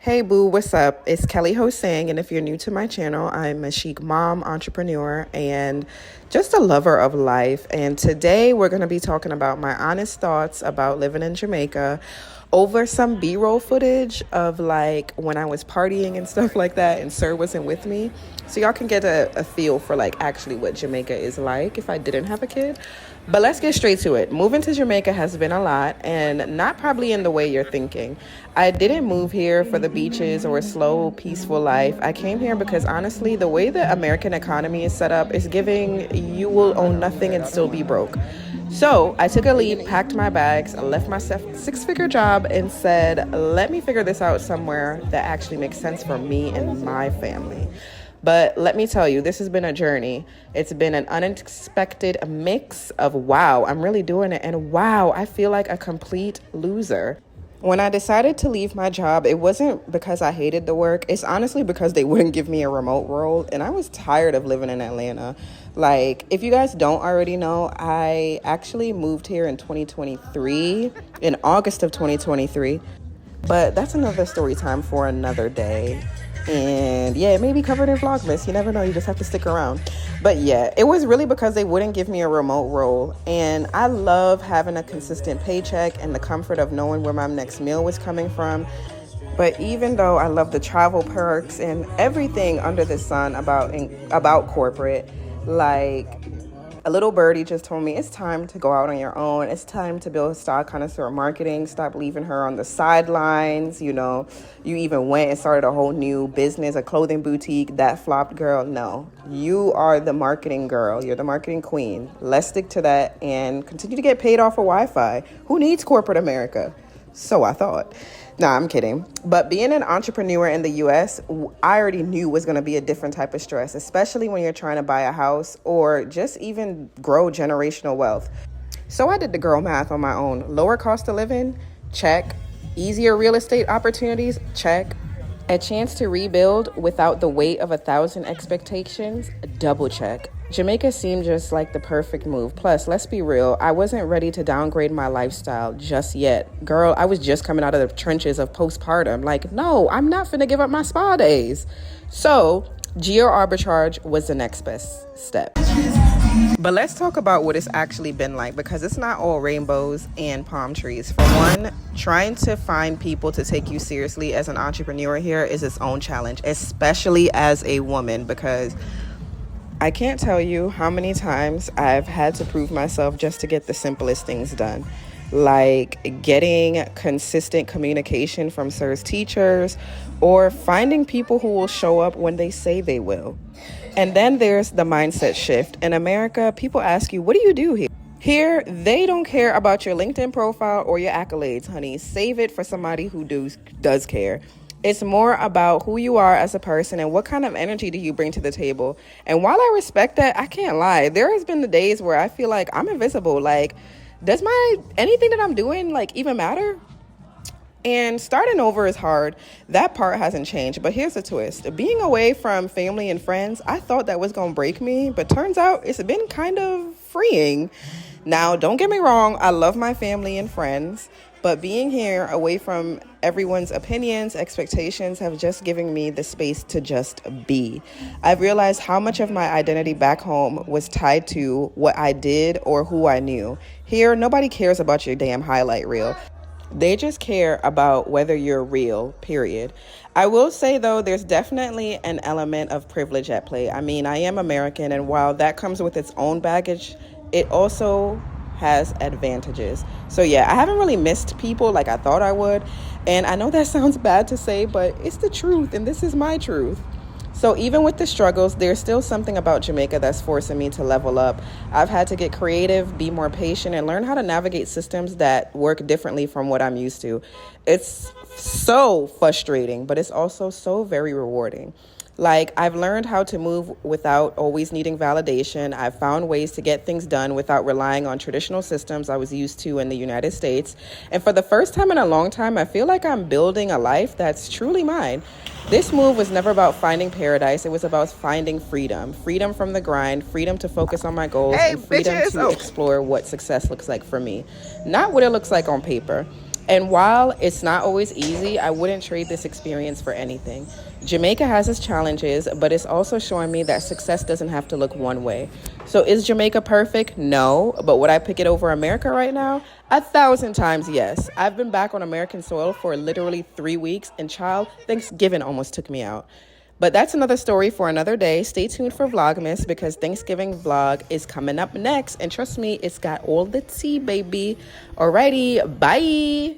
Hey boo, what's up? It's Kelly Hosang, and if you're new to my channel, I'm a chic mom, entrepreneur, and just a lover of life. And today we're going to be talking about my honest thoughts about living in Jamaica over some B-roll footage of like when I was partying and stuff like that, and Sir wasn't with me. So y'all can get a feel for like actually what Jamaica is like if I didn't have a kid. But let's get straight to it. Moving to Jamaica has been a lot, and not probably in the way you're thinking. I didn't move here for the beaches or a slow, peaceful life. I came here because honestly, the way the American economy is set up is giving you will own nothing and still be broke. So I took a leap, packed my bags, left my six-figure job, and said, let me figure this out somewhere that actually makes sense for me and my family. But let me tell you, this has been a journey. It's been an unexpected mix of wow, I'm really doing it, and wow, I feel like a complete loser. When I decided to leave my job, it wasn't because I hated the work. It's honestly because they wouldn't give me a remote role, and I was tired of living in Atlanta. Like, if you guys don't already know, I actually moved here in 2023, in August of 2023. But that's another story time for another day. And yeah, it may be covered in Vlogmas. You never know. You just have to stick around. But yeah, it was really because they wouldn't give me a remote role. And I love having a consistent paycheck and the comfort of knowing where my next meal was coming from. But even though I love the travel perks and everything under the sun about corporate, like a little birdie just told me it's time to go out on your own. It's time to build style connoisseur marketing. Stop leaving her on the sidelines. You know, you even went and started a whole new business, a clothing boutique that flopped. Girl, no, you are the marketing girl. You're the marketing queen. Let's stick to that and continue to get paid off of Wi-Fi. Who needs corporate America? So I thought. Nah, I'm kidding. But being an entrepreneur in the U.S., I already knew was going to be a different type of stress, especially when you're trying to buy a house or just even grow generational wealth. So I did the girl math on my own. Lower cost of living, check. Easier real estate opportunities, check. A chance to rebuild without the weight of 1,000 expectations, double check. Jamaica seemed just like the perfect move. Plus, let's be real, I wasn't ready to downgrade my lifestyle just yet. Girl, I was just coming out of the trenches of postpartum. Like, no, I'm not finna give up my spa days. So, geo-arbitrage was the next best step. But let's talk about what it's actually been like, because it's not all rainbows and palm trees. For one, trying to find people to take you seriously as an entrepreneur here is its own challenge, especially as a woman, because I can't tell you how many times I've had to prove myself just to get the simplest things done, like getting consistent communication from Sir's teachers or finding people who will show up when they say they will. And then there's the mindset shift. In America, people ask you, what do you do here? Here, they don't care about your LinkedIn profile or your accolades, honey. Save it for somebody who does care. It's more about who you are as a person and what kind of energy do you bring to the table. And while I respect that, I can't lie. There has been the days where I feel like I'm invisible. Like, does anything that I'm doing like even matter? And starting over is hard. That part hasn't changed. But here's the twist. Being away from family and friends, I thought that was going to break me. But turns out it's been kind of freeing. Now, don't get me wrong. I love my family and friends. But being here away from everyone's opinions, expectations have just given me the space to just be. I've realized how much of my identity back home was tied to what I did or who I knew. Here, nobody cares about your damn highlight reel. They just care about whether you're real, period. I will say, though, there's definitely an element of privilege at play. I mean, I am American, and while that comes with its own baggage, it also has advantages. So yeah, I haven't really missed people like I thought I would. And I know that sounds bad to say, but it's the truth, and this is my truth. So even with the struggles, there's still something about Jamaica that's forcing me to level up. I've had to get creative, be more patient, and learn how to navigate systems that work differently from what I'm used to. It's so frustrating, but it's also so very rewarding. Like, I've learned how to move without always needing validation. I've found ways to get things done without relying on traditional systems I was used to in the United States. And for the first time in a long time, I feel like I'm building a life that's truly mine. This move was never about finding paradise. It was about finding freedom. Freedom from the grind, freedom to focus on my goals, and freedom to explore what success looks like for me. Not what it looks like on paper. And while it's not always easy, I wouldn't trade this experience for anything. Jamaica has its challenges, but it's also showing me that success doesn't have to look one way. So is Jamaica perfect? No. But would I pick it over America right now? 1,000 times yes. I've been back on American soil for literally 3 weeks, and child, Thanksgiving almost took me out. But that's another story for another day. Stay tuned for Vlogmas because Thanksgiving vlog is coming up next. And trust me, it's got all the tea, baby. Alrighty, bye.